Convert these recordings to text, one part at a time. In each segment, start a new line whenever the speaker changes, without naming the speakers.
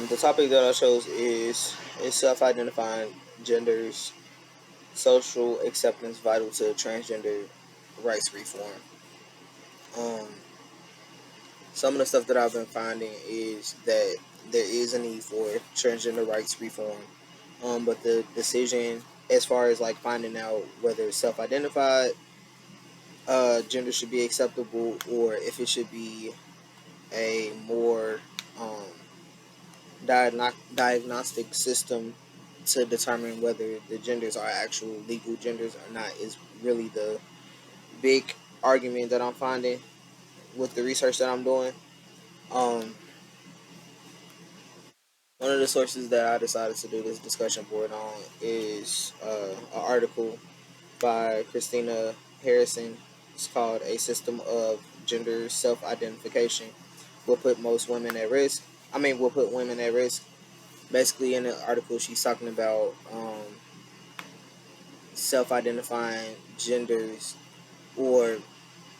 The topic that I chose is self-identifying genders, social acceptance vital to transgender rights reform. Um, some of the stuff that I've been finding is that there is a need for transgender rights reform. But the decision, as far as like finding out whether self-identified gender should be acceptable or if it should be a more um, diagnostic system to determine whether the genders are actual legal genders or not is really the big argument that I'm finding with the research that I'm doing. Um, One of the sources that I decided to do this discussion board on is an article by Christina Harrison. It's called "A System of Gender Self-Identification Will Put Most Women at Risk." Will put women at risk. Basically, in the article, she's talking about self-identifying genders or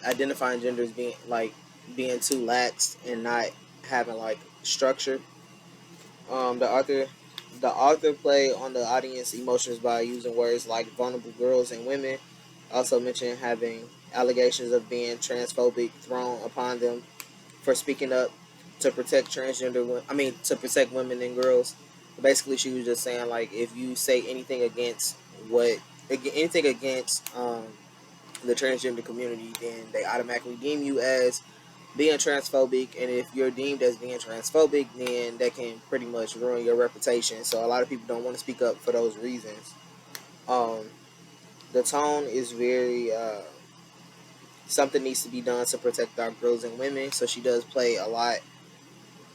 identifying genders being too lax and not having like structure. The author play on the audience emotions by using words like vulnerable girls and women. Also mentioned having allegations of being transphobic thrown upon them for speaking up to protect to protect women and girls. Basically, she was just saying like if you say anything against the transgender community, then they automatically deem you as being transphobic, and if you're deemed as being transphobic, then that can pretty much ruin your reputation. So a lot of people don't want to speak up for those reasons. Um, the tone is very something needs to be done to protect our girls and women. So she does play a lot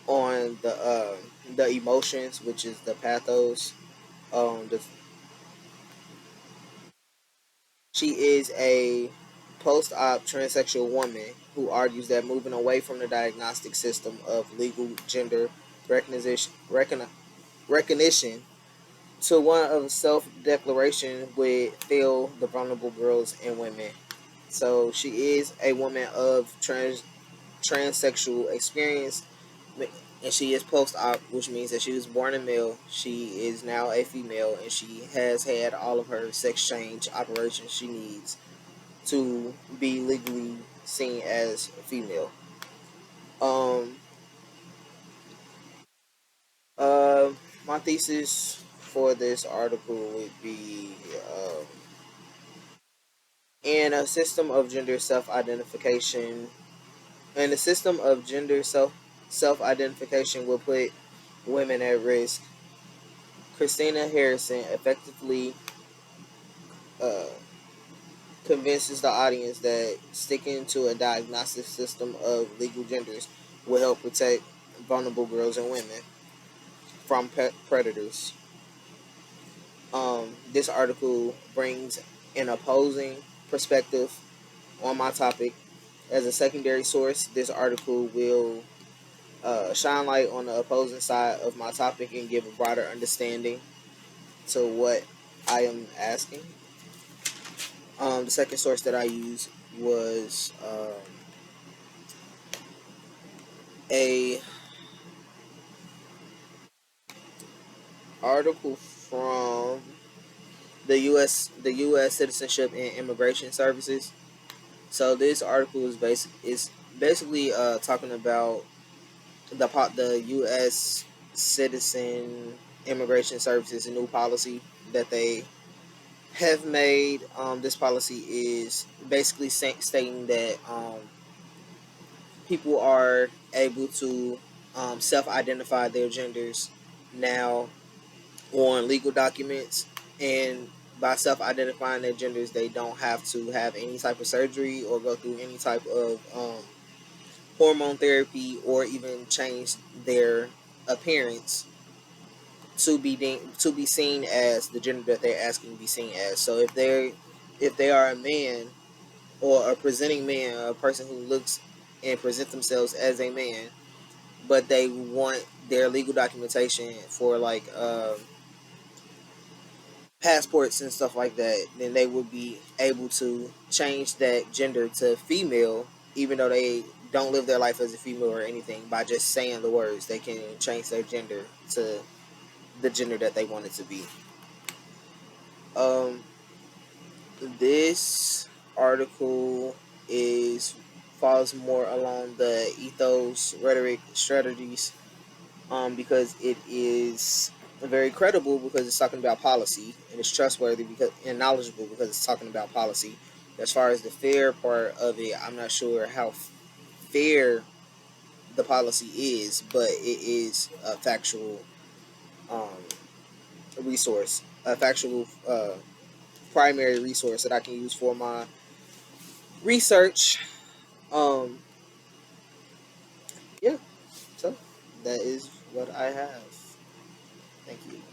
on the emotions, which is the pathos. The She is a post-op transsexual woman who argues that moving away from the diagnostic system of legal gender recognition to one of self-declaration would fail the vulnerable girls and women. So she is a woman of transsexual experience, and she is post-op, which means that she was born a male. She is now a female, and she has had all of her sex change operations she needs to be legally seen as female. Um, uh, my thesis for this article would be in a system of gender self-identification. And the system of gender self-identification will put women at risk. Christina Harrison effectively uh, convinces the audience that sticking to a diagnostic system of legal genders will help protect vulnerable girls and women from predators. This article brings an opposing perspective on my topic. As a secondary source, this article will shine light on the opposing side of my topic and give a broader understanding to what I am asking. The second source that I used was a article from the U.S. Citizenship and Immigration Services. So this article is basically talking about the U.S. Citizen Immigration Services new policy that they have made. This policy is basically stating that people are able to self-identify their genders now on legal documents, and by self-identifying their genders, they don't have to have any type of surgery or go through any type of hormone therapy or even change their appearance to be seen as the gender that they're asking to be seen as. So if they are a man or a presenting man, a person who looks and present themselves as a man, but they want their legal documentation for like passports and stuff like that, then they would be able to change that gender to female, even though don't live their life as a female or anything by just saying the words. They can change their gender to the gender that they want it to be. Um, this article is falls more along the ethos, rhetoric, strategies, because it is very credible because it's talking about policy, and it's trustworthy because and knowledgeable because it's talking about policy. As far as the fair part of it, I'm not sure how fair the policy is, but it is a factual um, resource, a factual primary resource that I can use for my research. Um, yeah, so that is what I have. Thank you.